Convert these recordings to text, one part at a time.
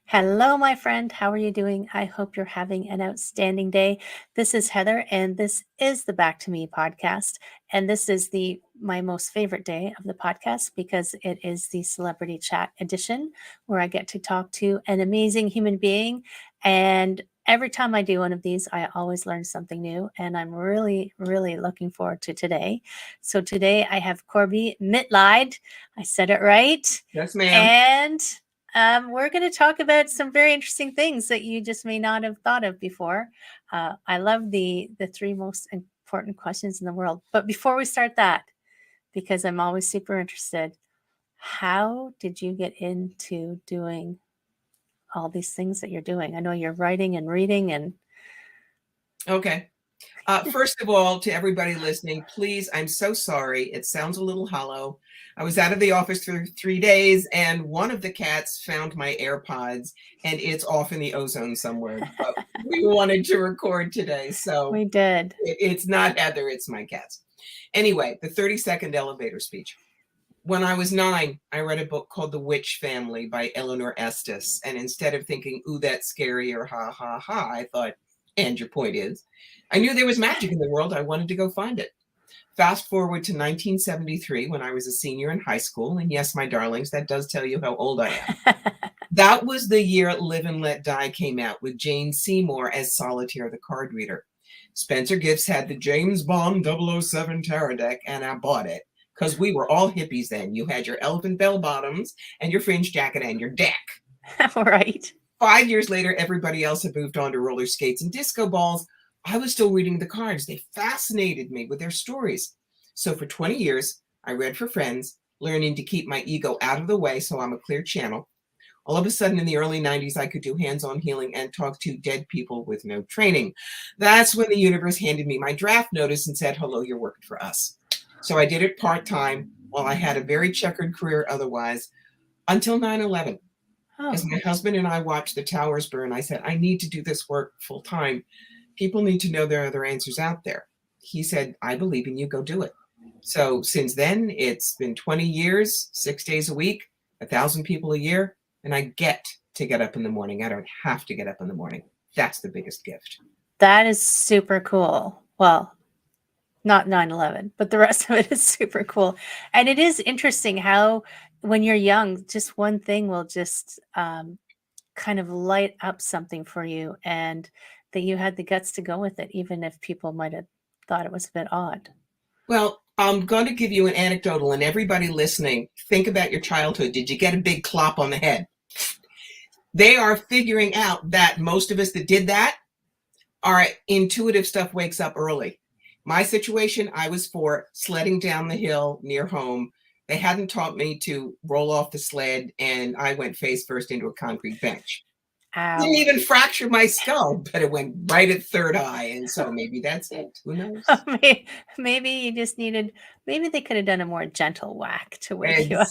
Hello, my friend. How are you doing? I hope you're having an outstanding day. This is Heather, and this is the Back to Me podcast. And this is the my most favorite day of the podcast because it is the celebrity chat edition where I get to talk to an amazing human being. And every time I do one of these, I always learn something new. And I'm really, really looking forward to today. So today I have Corbie Mitleid. I said it right. Yes, ma'am. And we're going to talk about some very interesting things that you just may not have thought of before. I love the three most important questions in the world. But before we start that, because I'm always super interested, how did you get into doing all these things that you're doing? I know you're writing and reading and Okay. First of all, to everybody listening, please, I'm so sorry. It sounds a little hollow. I was out of the office for 3 days, and one of the cats found my AirPods, and it's off in the ozone somewhere. But we wanted to record today, so we did. it's not Heather, it's my cats. Anyway, the 30-second elevator speech. When I was 9, I read a book called The Witch Family by Eleanor Estes, and instead of thinking, ooh, that's scary, or ha, ha, ha, I thought, and your point is, I knew there was magic in the world. I wanted to go find it. Fast forward to 1973 when I was a senior in high school. And yes, my darlings, that does tell you how old I am. That was the year Live and Let Die came out with Jane Seymour as Solitaire the card reader. Spencer Gifts had the James Bond 007 tarot deck, and I bought it because we were all hippies then. You had your elephant bell bottoms and your fringe jacket and your deck. Right. 5 years later, everybody else had moved on to roller skates and disco balls. I was still reading the cards. They fascinated me with their stories. So for 20 years, I read for friends, learning to keep my ego out of the way so I'm a clear channel. All of a sudden, in the early 90s, I could do hands-on healing and talk to dead people with no training. That's when the universe handed me my draft notice and said, hello, you're working for us. So I did it part-time while I had a very checkered career otherwise until 9/11. As my husband and I watched the towers burn, I said, I need to do this work full time. People need to know there are other answers out there. He said, I believe in you, go do it. So since then, it's been 20 years, 6 days a week, 1,000 people a year, and I get to get up in the morning. I don't have to get up in the morning. That's the biggest gift. That is super cool. Well, not 9/11, but the rest of it is super cool. And it is interesting how when you're young, just one thing will just kind of light up something for you, and that you had the guts to go with it, even if people might have thought it was a bit odd. Well, I'm going to give you an anecdotal, and everybody listening, think about your childhood. Did you get a big clop on the head? They are figuring out that most of us that did that, our intuitive stuff wakes up early. My situation, I was 4, sledding down the hill near home. They hadn't taught me to roll off the sled, and I went face first into a concrete bench. Ow. Didn't even fracture my skull, but it went right at third eye, and so maybe that's it. Who knows? Maybe you just needed, maybe they could have done a more gentle whack to wake you up.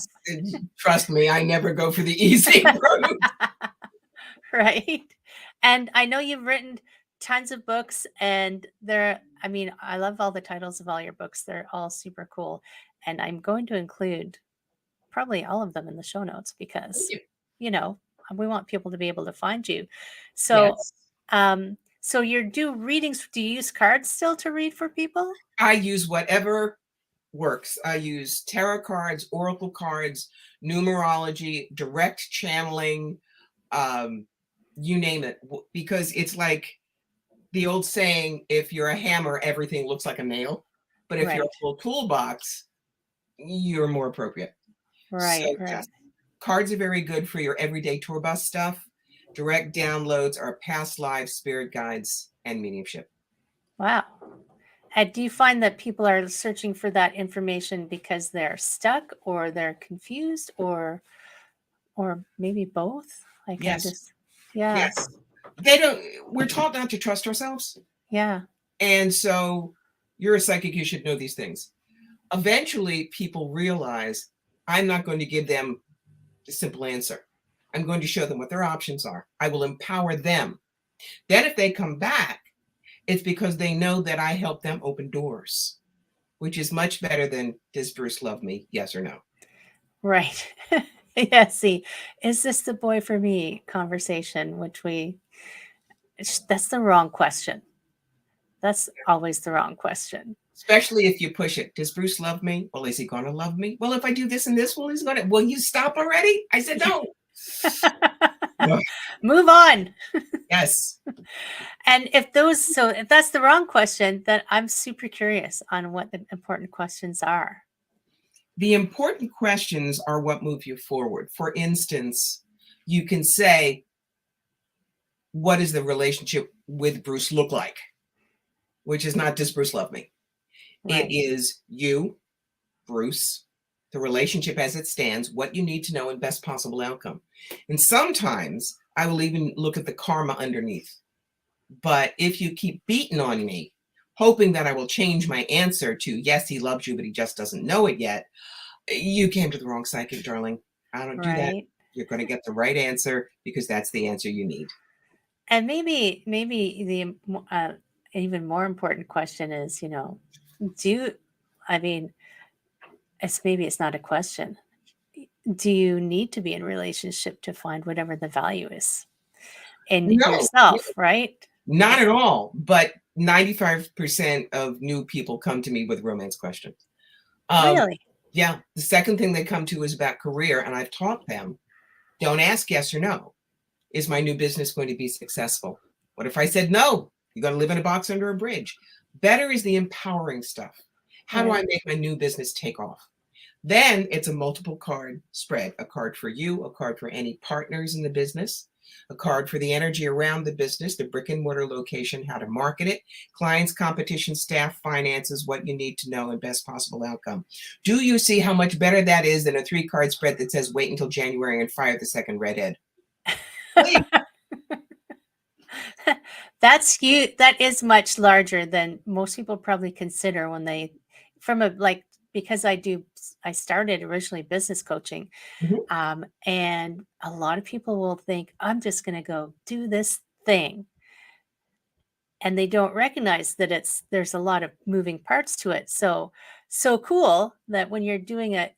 Trust me, I never go for the easy route. Right. And I know you've written tons of books, and I love all the titles of all your books. They're all super cool. And I'm going to include probably all of them in the show notes because, we want people to be able to find you. So, Yes. So you do readings. Do you use cards still to read for people? I use whatever works. I use tarot cards, oracle cards, numerology, direct channeling, you name it, because it's like the old saying, if you're a hammer, everything looks like a nail. But if you're a full toolbox, you're more appropriate. Right, so, yes, cards are very good for your everyday tour bus stuff. Direct downloads are past lives, spirit guides, and mediumship. Wow. Do you find that people are searching for that information because they're stuck or they're confused or maybe both? Like, yes. Yeah. Yes. We're taught not to trust ourselves. Yeah. And so you're a psychic, you should know these things. Eventually, people realize I'm not going to give them a simple answer. I'm going to show them what their options are. I will empower them. Then if they come back, it's because they know that I help them open doors, which is much better than, does Bruce love me? Yes or no? Right. Yeah, see, is this the boy for me conversation, that's the wrong question. That's always the wrong question. Especially if you push it. Does Bruce love me? Well, is he going to love me? Well, if I do this and this, well, he's going to. Will you stop already? I said no. Ugh, Move on. yes. And if that's the wrong question, then I'm super curious on what the important questions are. The important questions are what move you forward. For instance, you can say, what does the relationship with Bruce look like? Which is not, does Bruce love me? It Right. is you, Bruce, the relationship as it stands, what you need to know, and best possible outcome. And sometimes I will even look at the karma underneath. But if you keep beating on me, hoping that I will change my answer to, yes, he loves you, but he just doesn't know it yet, you came to the wrong psychic, darling. I don't do that. Right. You're going to get the right answer because that's the answer you need. And maybe the even more important question is, do I mean, it's not a question. Do you need to be in a relationship to find whatever the value is in No, yourself, right? not at all. But 95% of new people come to me with romance questions. Um, Really? yeah, the second thing they come to is about career, and I've taught them, don't ask yes or no. Is my new business going to be successful? What if I said no? You're going to live in a box under a bridge. Better is the empowering stuff. How do I Right. make my new business take off? Then it's a multiple card spread, a card for you, a card for any partners in the business, a card for the energy around the business, the brick and mortar location, how to market it, clients, competition, staff, finances, what you need to know, and best possible outcome. Do you see how much better that is than a 3-card spread that says wait until January and fire the second redhead? Please. That's huge. That is much larger than most people probably consider when they, from a like, because I started originally business coaching. Mhm. And a lot of people will think, I'm just going to go do this thing. And they don't recognize that there's a lot of moving parts to it. So cool that when you're doing a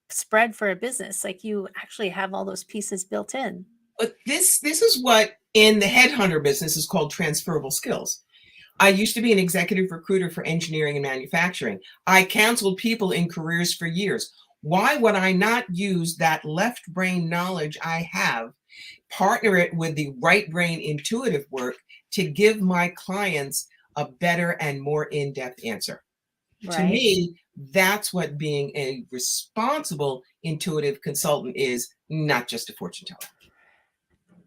spread for a business, like you actually have all those pieces built in. But this is what in the headhunter business is called transferable skills. I used to be an executive recruiter for engineering and manufacturing. I counseled people in careers for years. Why would I not use that left brain knowledge I have, partner it with the right brain intuitive work to give my clients a better and more in-depth answer? To Right. me, that's what being a responsible intuitive consultant is, not just a fortune teller.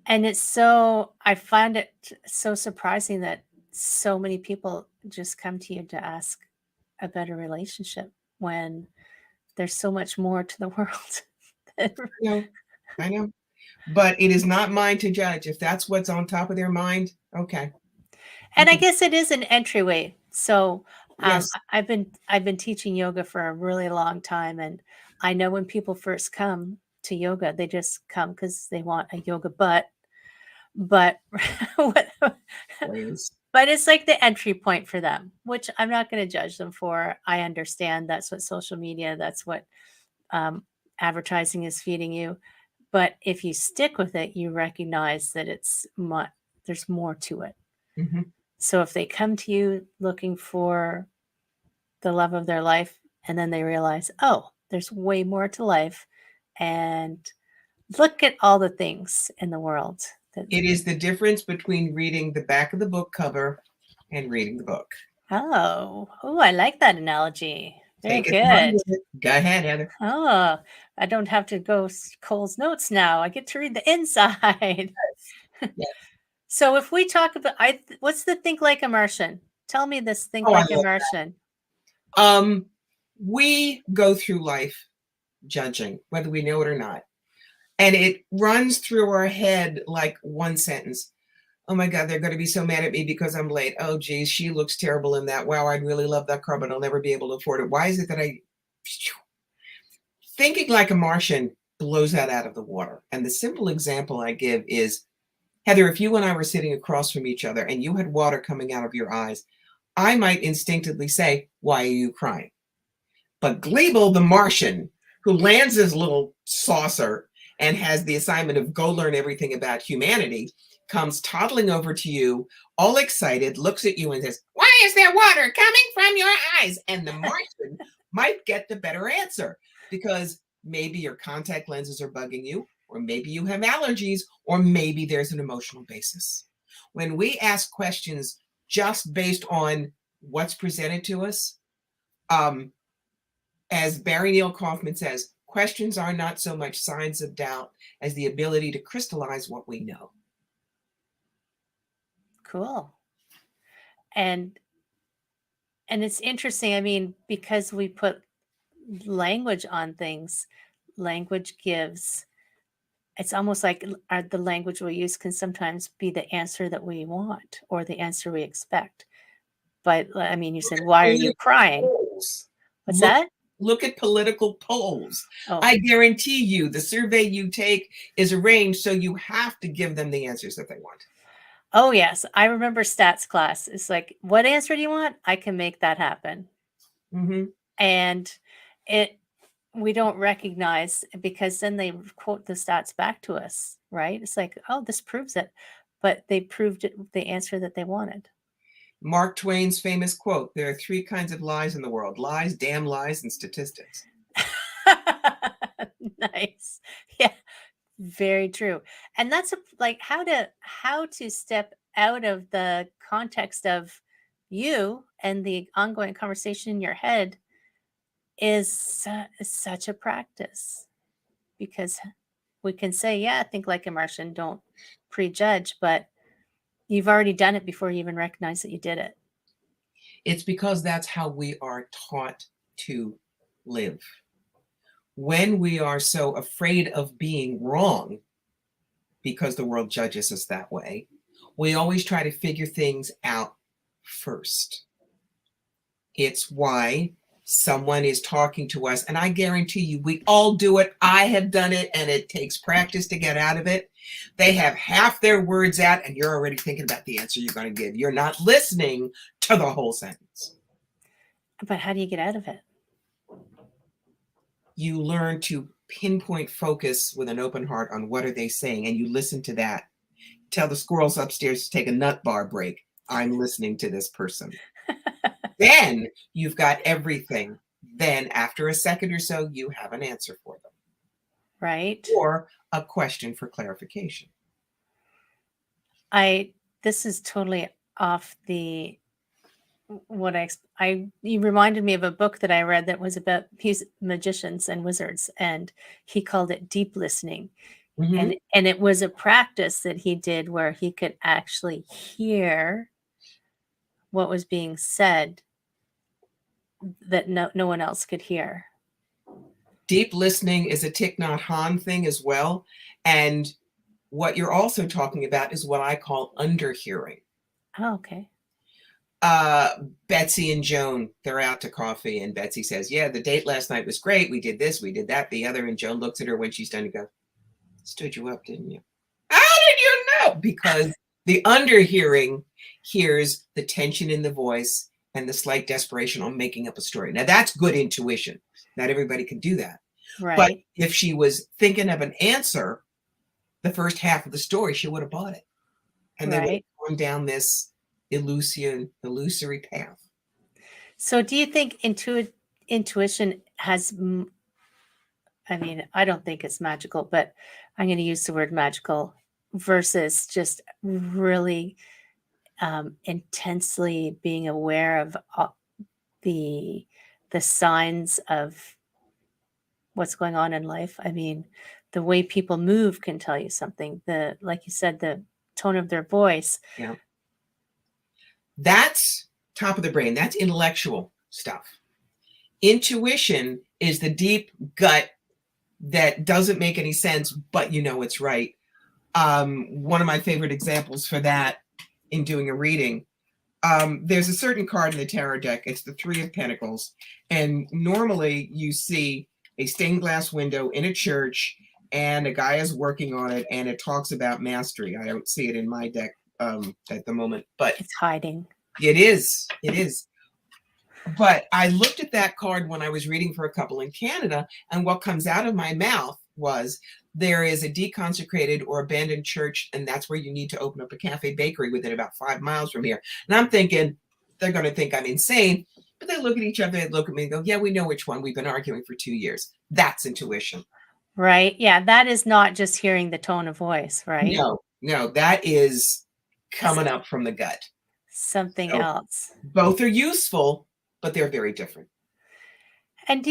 And I find it so surprising that so many people just come to you to ask a better relationship when there's so much more to the world. No, I know. But it is not mine to judge. If that's what's on top of their mind, okay. You And I can, guess it is an entryway. So yes. I've been teaching yoga for a really long time, and I know when people first come to yoga, they just come because they want a yoga butt. But what, Please. but it's like the entry point for them, which I'm not going to judge them for. I understand that's what social media, that's what um, advertising is feeding you. But if you stick with it, you recognize that there's more to it. Mhm. So if they come to you looking for the love of their life and then they realize, oh, there's way more to life, and look at all the things in the world that, It is the difference between reading the back of the book cover and reading the book. oh, I like that analogy. Very Take it and run good. with it. Go ahead, Heather. Oh, I don't have to go Cole's notes now. I get to read the inside. Yes. So if we talk about, what's the think like a Martian? Tell me this think Oh, I like a love Martian. that. We go through life judging, whether we know it or not. And it runs through our head like one sentence. Oh my God, they're going to be so mad at me because I'm late. Oh, geez, she looks terrible in that. Wow, I'd really love that car, but I'll never be able to afford it. Why is it that thinking like a Martian blows that out of the water? And the simple example I give is, Heather, if you and I were sitting across from each other and you had water coming out of your eyes, I might instinctively say, why are you crying? But Glebel, the Martian, who lands this little saucer and has the assignment of go learn everything about humanity, comes toddling over to you, all excited, looks at you and says, "Why is there water coming from your eyes?" And the Martian might get the better answer, because maybe your contact lenses are bugging you, or maybe you have allergies, or maybe there's an emotional basis. When we ask questions just based on what's presented to us, as Barry Neil Kaufman says, questions are not so much signs of doubt as the ability to crystallize what we know. Cool. And it's interesting. I mean, because we put language on things, language gives, it's almost like the language we use can sometimes be the answer that we want or the answer we expect. But I mean, you said, why are you crying? Polls. What's that? Look at political polls. Oh. I guarantee you the survey you take is arranged so you have to give them the answers that they want. Oh, yes. I remember stats class. It's like, what answer do you want? I can make that happen. Mm-hmm. And we don't recognize, because then they quote the stats back to us, right? It's like, oh, this proves it. But they proved it, the answer that they wanted. Mark Twain's famous quote, "There are three kinds of lies in the world: lies, damn lies, and statistics." Nice. Yeah, very true. And that's like how to step out of the context of you and the ongoing conversation in your head is such a practice, because we can say, yeah, think like a Martian, don't prejudge, but you've already done it before you even recognize that you did it. It's because that's how we are taught to live. When we are so afraid of being wrong, because the world judges us that way, we always try to figure things out first. It's why someone is talking to us, and I guarantee you, we all do it. I have done it, and it takes practice to get out of it. They have half their words out, and you're already thinking about the answer you're going to give. You're not listening to the whole sentence. But how do you get out of it? You learn to pinpoint focus with an open heart on what are they saying, and you listen to that. Tell the squirrels upstairs to take a nut bar break. I'm listening to this person. Then you've got everything. Then after a second or so, you have an answer for them. Right. Or a question for clarification. This is totally off the you reminded me of a book that I read that was about magicians and wizards, and he called it deep listening. Mm-hmm. And it was a practice that he did where he could actually hear what was being said that no one else could hear. Deep listening is a Thich Nhat Hanh thing as well. And what you're also talking about is what I call underhearing. Oh, okay. Betsy and Joan, they're out to coffee, and Betsy says, "Yeah, the date last night was great. We did this, we did that, the other." And Joan looks at her when she's done and goes, "Stood you up, didn't you?" How did you know? Because the underhearing hears the tension in the voice and the slight desperation on making up a story. Now, that's good intuition. Not everybody can do that. Right. But if she was thinking of an answer, the first half of the story, she would have bought it. And they would have gone down this illusory path. So do you think intuition has, I mean, I don't think it's magical, but I'm going to use the word magical versus just really intensely being aware of the signs of what's going on in life? I mean, the way people move can tell you something. Like you said, the tone of their voice. Yeah. That's top of the brain. That's intellectual stuff. Intuition is the deep gut that doesn't make any sense, but you know it's right. One of my favorite examples for that in doing a reading, there's a certain card in the tarot deck. It's the Three of Pentacles. And normally you see a stained glass window in a church, and a guy is working on it, and it talks about mastery. I don't see it in my deck at the moment, but it's hiding. It is. But I looked at that card when I was reading for a couple in Canada, and what comes out of my mouth was, there is a deconsecrated or abandoned church, and that's where you need to open up a cafe bakery within about 5 miles from here. And I'm thinking, they're going to think I'm insane. But they look at each other, they look at me and go, yeah, we know which one. We've been arguing for 2 years. That's intuition. Right. Yeah. That is not just hearing the tone of voice, right? No, that is coming up from the gut. Something So else. both are useful, but they're very different. And do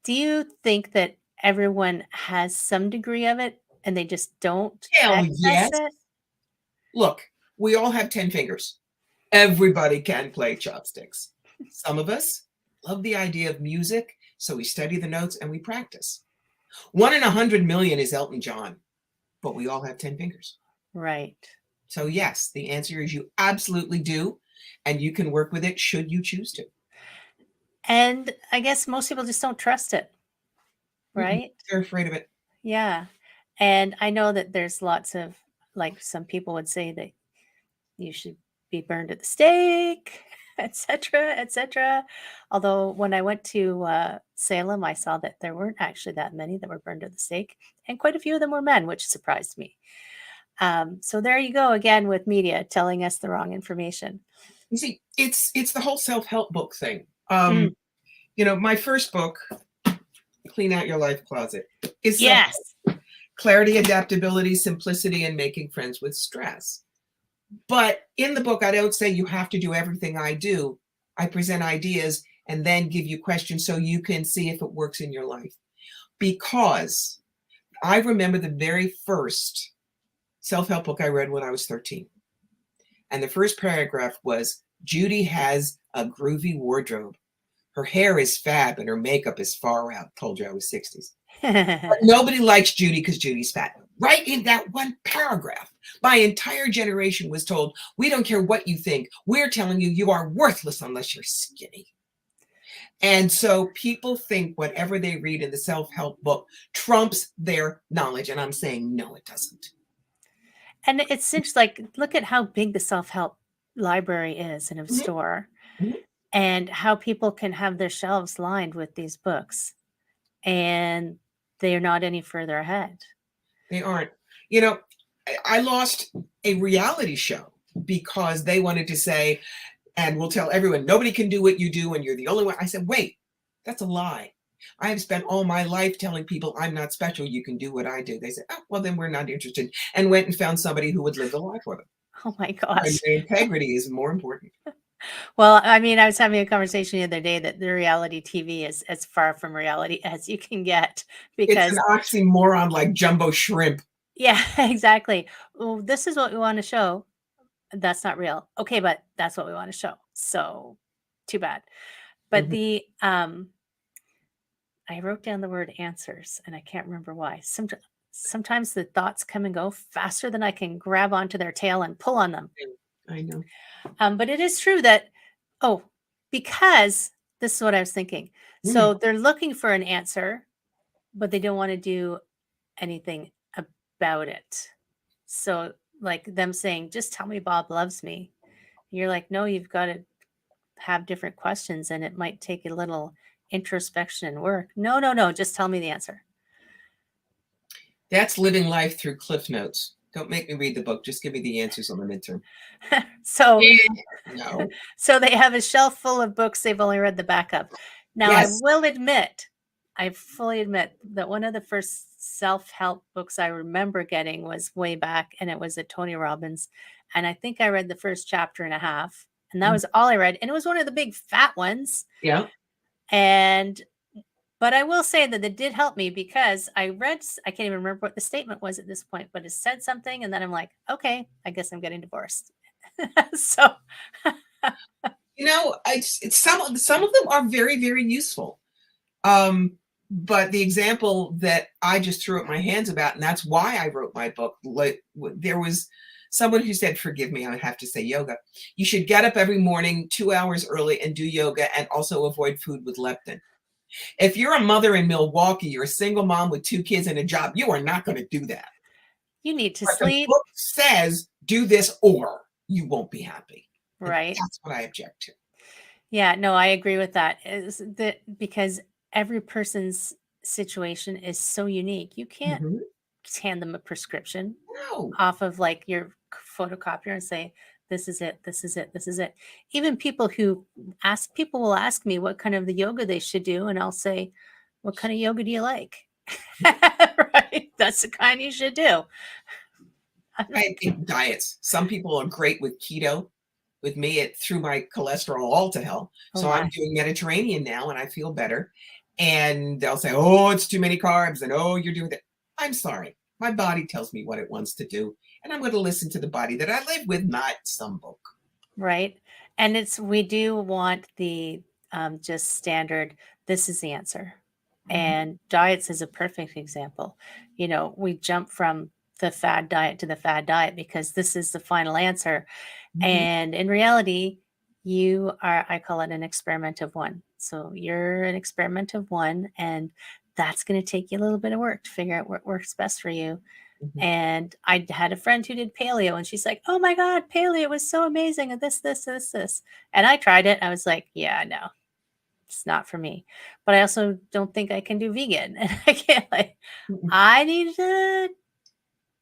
you think that everyone has some degree of it and they just don't Hell access yes. it? Look, we all have 10 fingers. Everybody can play chopsticks. Some of us love the idea of music, so we study the notes and we practice. 1 in 100 million is Elton John, but we all have 10 fingers. Right. So yes, the answer is you absolutely do, and you can work with it should you choose to. And I guess most people just don't trust it, right? They're afraid of it. Yeah. And I know that there's lots of, like, some people would say that you should be burned at the stake, etc., etc. Although when I went to Salem, I saw that there weren't actually that many that were burned at the stake, and quite a few of them were men, which surprised me. So there you go again with media telling us the wrong information. You see, it's the whole self-help book thing. Mm. You know, my first book, Clean Out Your Life Closet, is Yes. clarity, adaptability, simplicity, and making friends with stress. But in the book, I don't say you have to do everything I do. I present ideas and then give you questions so you can see if it works in your life. Because I remember the very first self-help book I read when I was 13. And the first paragraph was, Judy has a groovy wardrobe. Her hair is fab and her makeup is far out. Told you I was 60s. But nobody likes Judy because Judy's fat. Right in that one paragraph, my entire generation was told, we don't care what you think. We're telling you, you are worthless unless you're skinny. And so people think whatever they read in the self-help book trumps their knowledge. And I'm saying, no, it doesn't. And it's just like, look at how big the self-help library is in a store, and how people can have their shelves lined with these books, and they're not any further ahead. They aren't. You know, I lost a reality show because they wanted to say, and we'll tell everyone, nobody can do what you do and you're the only one. I said, wait, that's a lie. I have spent all my life telling people I'm not special. You can do what I do. They said, oh, well, then we're not interested, and went and found somebody who would live the life for them. Oh my gosh. And their integrity is more important. Well, I mean, I was having a conversation the other day that the reality TV is as far from reality as you can get, because it's an oxymoron like jumbo shrimp. Yeah, exactly. Well, this is what we want to show. That's not real. Okay, but that's what we want to show. So too bad. But the I wrote down the word answers and I can't remember why. Sometimes the thoughts come and go faster than I can grab onto their tail and pull on them. I know. But it is true that, because this is what I was thinking. So they're looking for an answer, but they don't want to do anything about it. So like them saying, just tell me Bob loves me. You're like, no, you've got to have different questions, and it might take a little introspection and work. No, just tell me the answer. That's living life through Cliff Notes. Don't make me read the book. Just give me the answers on the midterm. So no. So they have a shelf full of books. They've only read the back of. Now, yes. I fully admit that one of the first self-help books I remember getting was way back, and it was a Tony Robbins. And I think I read the first chapter and a half, and that was all I read. And it was one of the big fat ones. Yeah. But I will say that it did help me, because I can't even remember what the statement was at this point, but it said something. And then I'm like, okay, I guess I'm getting divorced. So, some of them are very, very useful. But the example that I just threw up my hands about, and that's why I wrote my book, like there was someone who said, forgive me, I have to say yoga. You should get up every morning 2 hours early and do yoga, and also avoid food with leptin. If you're a mother in Milwaukee, you're a single mom with 2 kids and a job, you are not going to do that. You need to but sleep. The book says, do this or you won't be happy. And Right. that's what I object to. Yeah, no, I agree with that. Is that because every person's situation is so unique. You can't Mhm. just hand them a prescription No. off of like your photocopier and say, this is it, this is it, this is it. Even people will ask me what kind of the yoga they should do, and I'll say, what kind of yoga do you like? Right. That's the kind you should do. I'm I like, think diets. Some people are great with keto. With me, it threw my cholesterol all to hell. oh So I'm my. doing Mediterranean now and I feel better. And they'll say, oh, it's too many carbs. And oh, you're doing that. I'm sorry. My body tells me what it wants to do. And I'm going to listen to the body that I live with, not some book. Right. And we do want the just standard, this is the answer. Mhm, And diets is a perfect example. We jump from the fad diet to the fad diet because this is the final answer. mhm, And in reality, I call it an experiment of one. So you're an experiment of one, and that's going to take you a little bit of work to figure out what works best for you. mhm. And I had a friend who did paleo, and she's like, "Oh my God, paleo was so amazing. And this. And I tried it. I was like, yeah, no, it's not for me. But I also don't think I can do vegan. And I can't, Mm-mm. I need to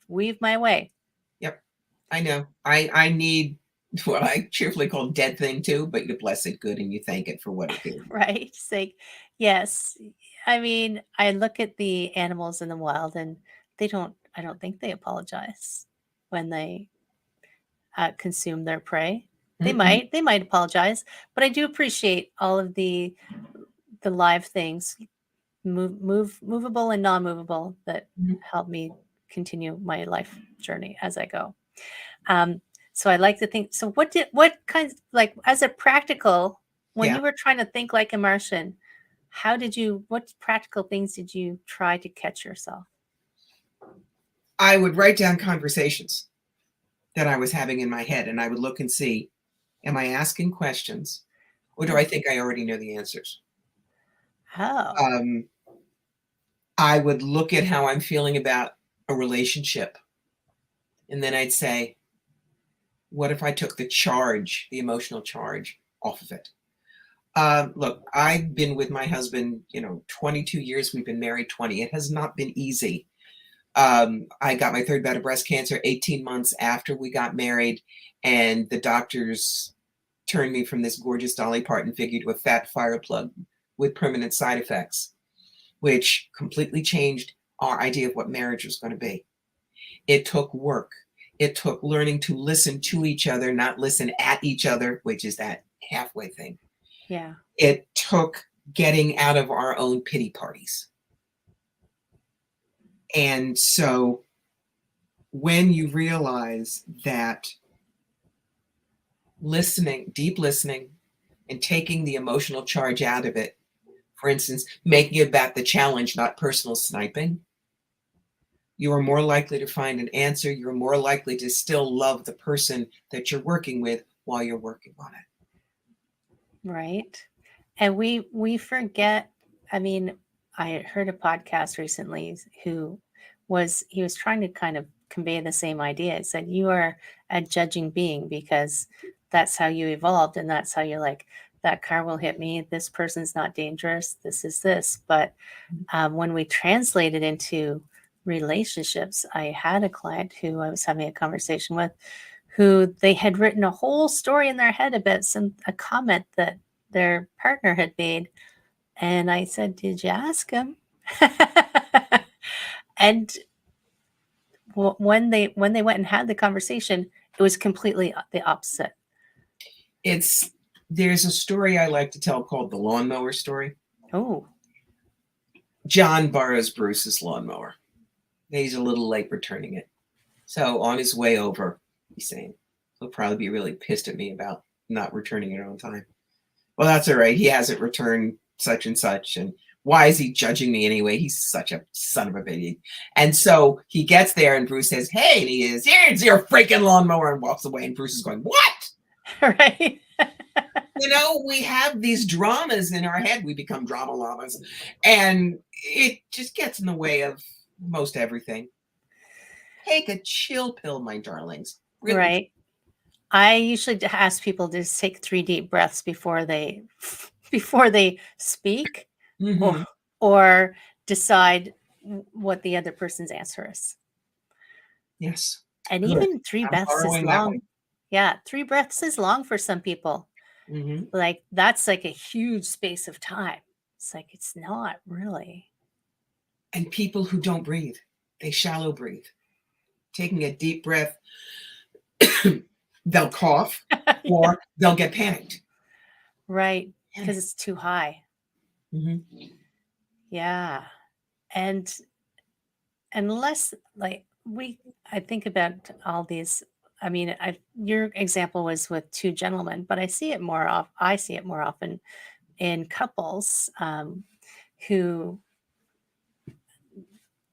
weave my way. Yep. I know. I need what I cheerfully call dead thing too, but you bless it good and you thank it for what it did. Right? It's like, yes. I mean, I look at the animals in the wild, and I don't think they apologize when they consume their prey. Mm-mm, They might apologize, but I do appreciate all of the live things, movable and non-movable, that mhm. help me continue my life journey as I go. Um, so I like to think. So what kinds, like, as a practical, when Yeah. you were trying to think like a Martian, what practical things did you try to catch yourself? I would write down conversations that I was having in my head and I would look and see, am I asking questions or do I Oh, think I already know the answers? oh, Um, I would look at how I'm feeling about a relationship and then I'd say, what if I took the emotional charge off of it? Look, I've been with my husband, 22 years. We've been married 20. It has not been easy. I got my third bout of breast cancer 18 months after we got married, and the doctors turned me from this gorgeous Dolly Parton figure to a fat fire plug with permanent side effects, which completely changed our idea of what marriage was going to be. It took work. It took learning to listen to each other, not listen at each other, which is that halfway thing. yeah, It took getting out of our own pity parties. And so when you realize that deep listening, and taking the emotional charge out of it, for instance, making it about the challenge, not personal sniping, you are more likely to find an answer. You're more likely to still love the person that you're working with while you're working on it. right. And we forget. I mean, I heard a podcast recently he was trying to kind of convey the same idea. It said you are a judging being because that's how you evolved, and that's how you're like, that car will hit me. This person's not dangerous. This is this. But when we translate it into relationships, I had a client who I was having a conversation with, who they had written a whole story in their head about a comment that their partner had made. And I said, did you ask him? And when they went and had the conversation, it was completely the opposite. It's There's a story I like to tell called the lawnmower story. Oh, John borrows Bruce's lawnmower. He's a little late returning it. So on his way over, he's saying, he'll probably be really pissed at me about not returning it on time. Well, that's all right. He hasn't returned such and such. And why is he judging me anyway? He's such a son of a bitch. And so he gets there and Bruce says, hey, and he is, here's your freaking lawnmower, and walks away. And Bruce is going, what? right. We have these dramas in our head. We become drama llamas. And it just gets in the way of most everything. Take a chill pill, my darlings. Really. Right. I usually ask people to just take 3 deep breaths before they before they speak, or Mm-hmm. or decide what the other person's answer is. Yes. And Good. even 3 I'm breaths is borrowing that long. one. Yeah, 3 breaths is long for some people. Mm-hmm. Like, that's like a huge space of time. It's like, it's not really. And people who don't breathe, they shallow breathe. Taking a deep breath, they'll cough Yeah, or they'll get panicked. right, because Panic. it's too high. Mm-hmm. Yeah, and unless, like, I think about all these. I mean, your example was with 2 gentlemen, but I see it more often in couples, who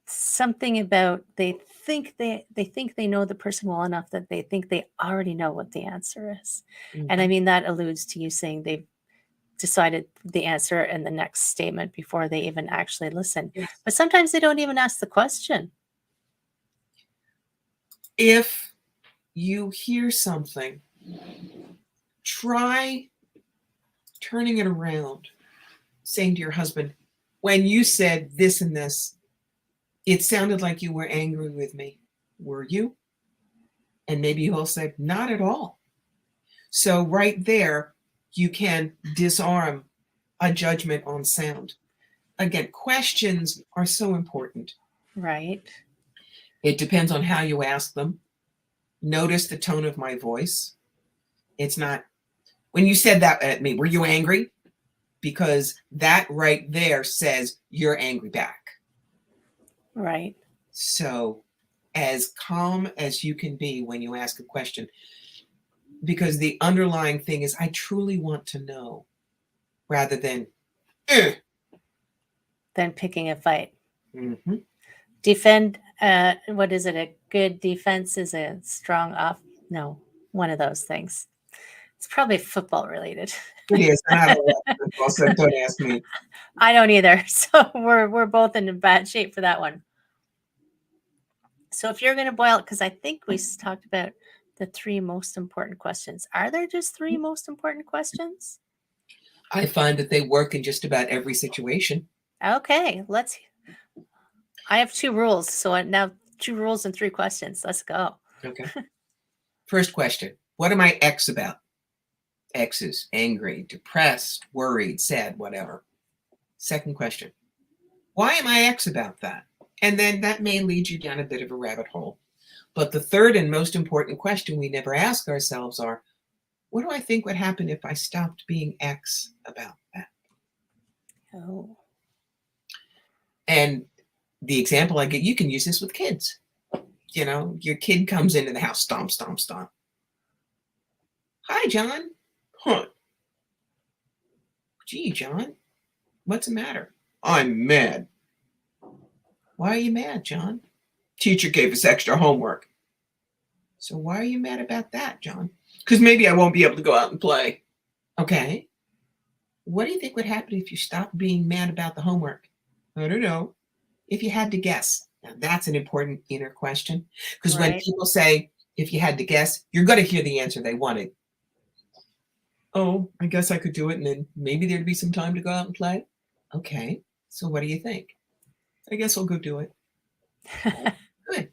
something about they think they know the person well enough that they think they already know what the answer is. And I Mm-hmm. mean, that alludes to you saying they've decided the answer in the next statement before they even actually listen. Yes. But sometimes they don't even ask the question. If you hear something, try turning it around, saying to your husband, when you said this and this, it sounded like you were angry with me. Were you? And maybe he'll say, not at all. So, right there, you can disarm a judgment on sound. Again, questions are so important. Right. It depends on how you ask them. Notice the tone of my voice. It's not, when you said that at me, were you angry? Because that right there says you're angry back. Right. So, as calm as you can be when you ask a question, because the underlying thing is, I truly want to know, rather than, "Ugh." Then picking a fight. Mhm. Defend, what is it? A good defense is a strong off. No, one of those things. It's probably football related. It is, and I don't watch football, so don't ask me. I don't either. So we're both in bad shape for that one. So if you're going to boil it, because I think we talked about the 3 most important questions. Are there just 3 most important questions? I find that they work in just about every situation. Okay, I have 2 rules. So now 2 rules and 3 questions. Let's go. Okay. First question, what am I X about? X is angry, depressed, worried, sad, whatever. Second question, why am I X about that? And then that may lead you down a bit of a rabbit hole. But the third and most important question we never ask ourselves are, what do I think would happen if I stopped being X about that? Oh, And the example I get, you can use this with kids. You know, your kid comes into the house, stomp, stomp, stomp. Hi, John. Huh. Gee, John, what's the matter? I'm mad. Why are you mad, John? Teacher gave us extra homework. So why are you mad about that, John? Because maybe I won't be able to go out and play. Okay. What do you think would happen if you stopped being mad about the homework? I don't know. If you had to guess. Now, that's an important inner question. Because when right. people say, if you had to guess, you're going to hear the answer they wanted. Oh, I guess I could do it, and then maybe there'd be some time to go out and play. Okay. So what do you think? I guess I'll go do it. Good.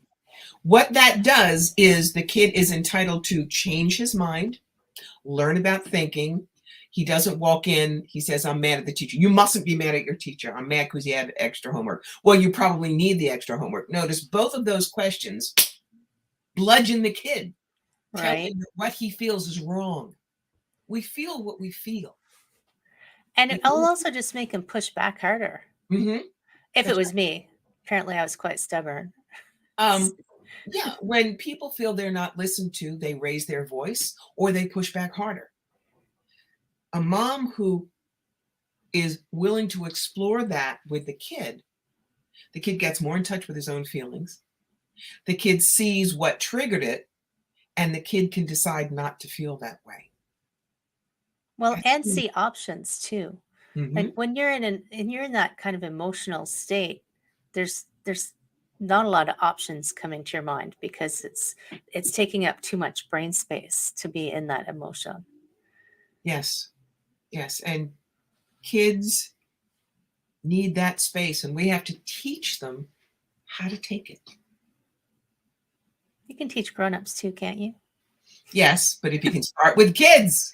What that does is the kid is entitled to change his mind, learn about thinking. He doesn't walk in, he says, I'm mad at the teacher. You mustn't be mad at your teacher. I'm mad because you had extra homework. Well, you probably need the extra homework. Notice both of those questions bludgeon the kid, tell Right. him that what he feels is wrong. We feel what we feel. And I'll also just make him push back harder. Mm-hmm. If it That's was me, apparently I was quite stubborn. right. Yeah, when people feel they're not listened to, they raise their voice or they push back harder. A mom who is willing to explore that with the kid gets more in touch with his own feelings. The kid sees what triggered it, and the kid can decide not to feel that way. Well, and see options too. Like Mm-hmm. when you're in that kind of emotional state, there's not a lot of options coming to your mind because it's taking up too much brain space to be in that emotion. Yes. Yes. And kids need that space, and we have to teach them how to take it. You can teach grown-ups too, can't you? Yes, but if you can start with kids.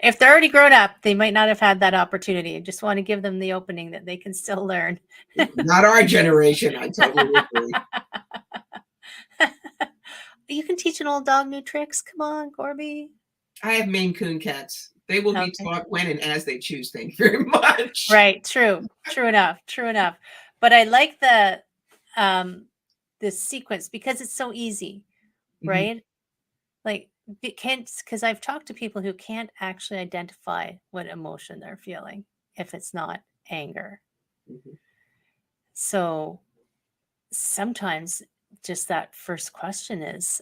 If they're already grown up, they might not have had that opportunity. I just want to give them the opening that they can still learn. Not our generation, I totally agree. You can teach an old dog new tricks. Come on, Corbie. I have Maine Coon cats. They will be Okay. taught when and as they choose. Thank you very much. Right. True. True enough. True enough. But I like the sequence because it's so easy, Mhm. right? Like it can't, because I've talked to people who can't actually identify what emotion they're feeling if it's not anger. Mhm. So sometimes just that first question is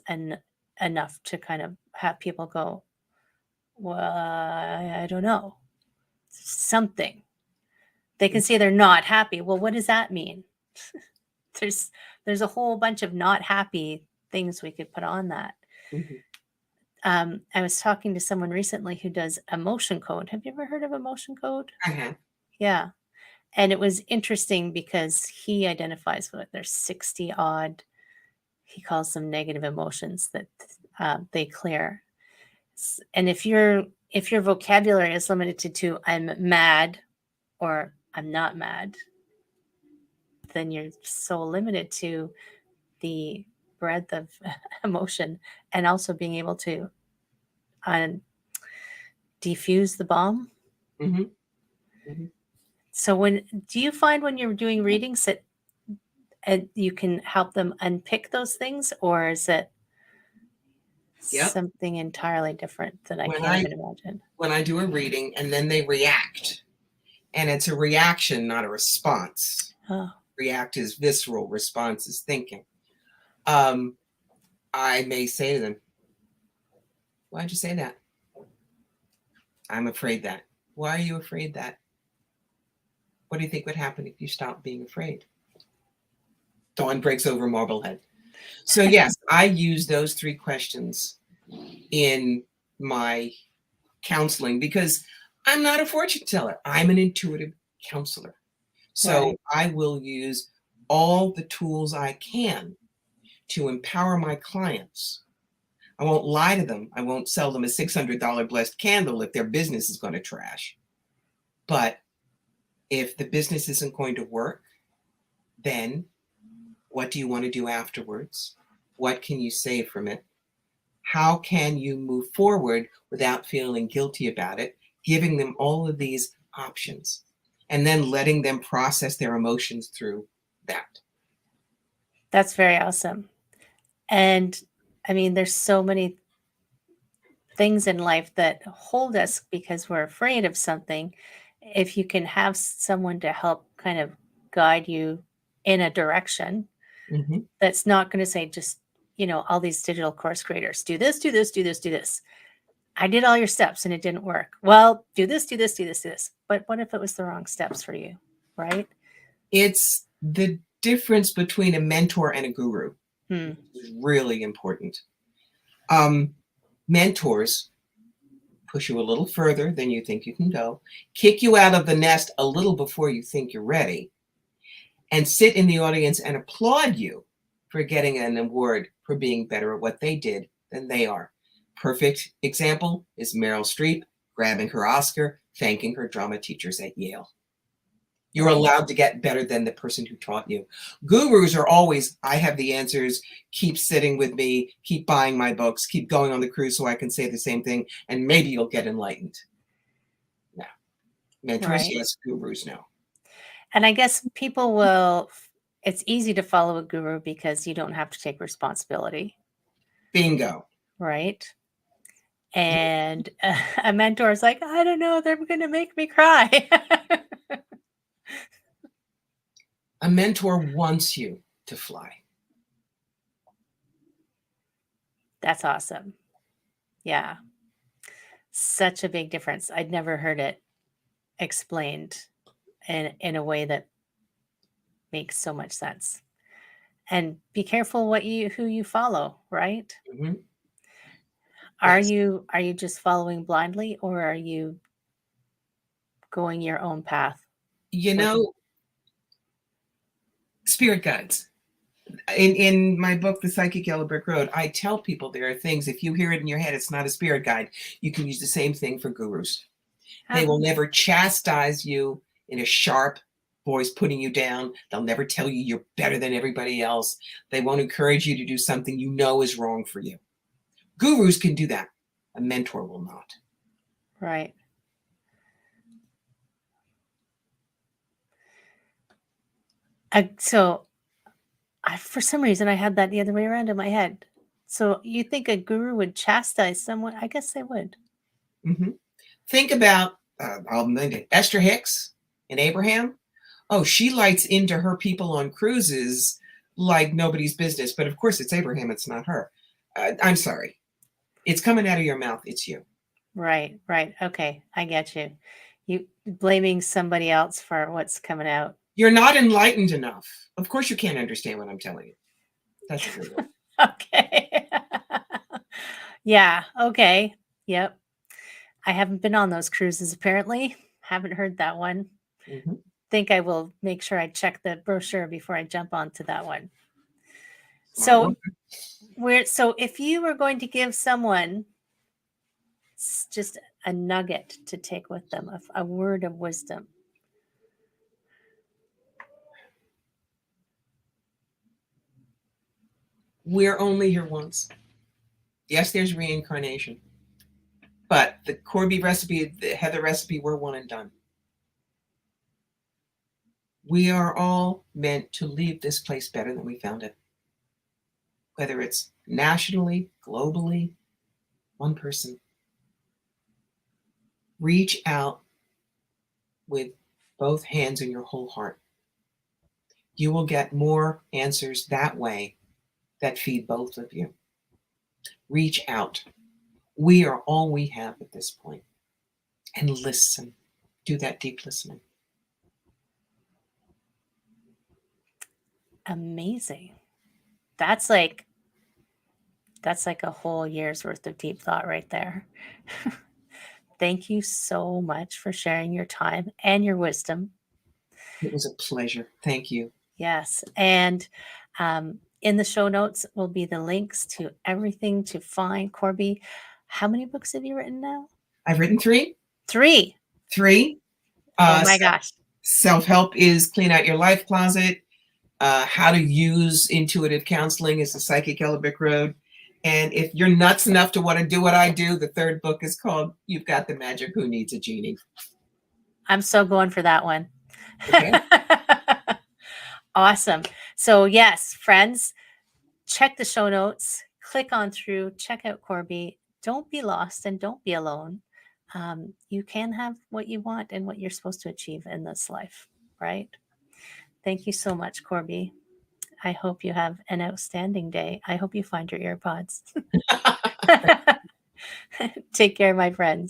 enough to kind of have people go, well, I don't know, something. They can say they're not happy. Well, what does that mean? There's a whole bunch of not happy things we could put on that. Mhm. I was talking to someone recently who does emotion code. Have you ever heard of emotion code? I have. Yeah. And it was interesting because he identifies with there's 60 odd, he calls them negative emotions that they clear. And if your vocabulary is limited to I'm mad or I'm not mad, then you're so limited to the breadth of emotion and also being able to defuse the bomb. Mhm. Mhm. So do you find when you're doing readings that you can help them unpick those things, or is it Yep. something entirely different that I can't even imagine? When I do a reading and then they react, and it's a reaction, not a response. Oh, React is visceral, response is thinking. I may say to them, why'd you say that? I'm afraid that. Why are you afraid that? What do you think would happen if you stopped being afraid? Dawn breaks over Marblehead. So yes, I use those 3 questions in my counseling because I'm not a fortune teller. I'm an intuitive counselor. So right. I will use all the tools I can to empower my clients. I won't lie to them. I won't sell them a $600 blessed candle if their business is going to trash. But if the business isn't going to work, then what do you want to do afterwards? What can you save from it? How can you move forward without feeling guilty about it? Giving them all of these options and then letting them process their emotions through that. That's very awesome. And I mean, there's so many things in life that hold us because we're afraid of something. If you can have someone to help kind of guide you in a direction Mm-hmm. that's not going to say just, all these digital course creators, do this, do this, do this, do this. I did all your steps and it didn't work. Well, do this, do this, do this, do this. But what if it was the wrong steps for you, right? It's the difference between a mentor and a guru. Hmm. Is really important. Mentors push you a little further than you think you can go, kick you out of the nest a little before you think you're ready, and sit in the audience and applaud you for getting an award for being better at what they did than they are. Perfect example is Meryl Streep grabbing her Oscar, thanking her drama teachers at Yale. You're Right. allowed to get better than the person who taught you. Gurus are always, I have the answers, keep sitting with me, keep buying my books, keep going on the cruise so I can say the same thing, and maybe you'll get enlightened. No. Mentors, Right. yes. Gurus, no. And I guess it's easy to follow a guru because you don't have to take responsibility, Bingo. right? And a mentor is like, I don't know, they're going to make me cry. A mentor wants you to fly. That's awesome. Yeah. Such a big difference. I'd never heard it explained in a way that Makes so much sense. And be careful who you follow, right? Mm-hmm. Are Yes. you just following blindly, or are you going your own path You with know, spirit guides. In my book, The Psychic Yellow Brick Road, I tell people there are things, if you hear it in your head, it's not a spirit guide. You can use the same thing for gurus. They will never chastise you in a sharp voice, putting you down. They'll never tell you you're better than everybody else. They won't encourage you to do something you know is wrong for you. Gurus can do that. A mentor will not. Right. For some reason, I had that the other way around in my head. So you think a guru would chastise someone? I guess they would. Mm-hmm. Think about Esther Hicks and Abraham. Oh, she lights into her people on cruises like nobody's business. But of course, it's Abraham. It's not her. I'm sorry. It's coming out of your mouth. It's you. Right. Right. Okay. I get you. You blaming somebody else for what's coming out. You're not enlightened enough. Of course, you can't understand what I'm telling you. That's a good one. Okay. Yeah. Okay. Yep. I haven't been on those cruises apparently. Haven't heard that one. Mm-hmm. Think I will make sure I check the brochure before I jump onto that one. Smart So if you were going to give someone just a nugget to take with them, a word of wisdom. We're only here once. Yes, there's reincarnation. But the Corbie recipe, the Heather recipe, we're one and done. We are all meant to leave this place better than we found it. Whether it's nationally, globally, one person. Reach out with both hands and your whole heart. You will get more answers that way that feed both of you. Reach out. We are all we have at this point. And listen. Do that deep listening. Amazing. That's like a whole year's worth of deep thought right there. Thank you so much for sharing your time and your wisdom. It was a pleasure. Thank you. Yes. And in the show notes will be the links to everything to find Corbie. How many books have you written now? I've written 3. 3. 3. Oh my gosh. Self-help is Clean Out Your Life Closet. How to use intuitive counseling is The Psychic Yellow Brick Road. And if you're nuts enough to want to do what I do, the 3rd book is called You've Got the Magic, Who Needs a Genie? I'm so going for that one. Okay. Awesome. So yes, friends, check the show notes, click on through, check out Corbie. Don't be lost and don't be alone. You can have what you want and what you're supposed to achieve in this life, right? Thank you so much, Corbie. I hope you have an outstanding day. I hope you find your earpods. Take care, my friends.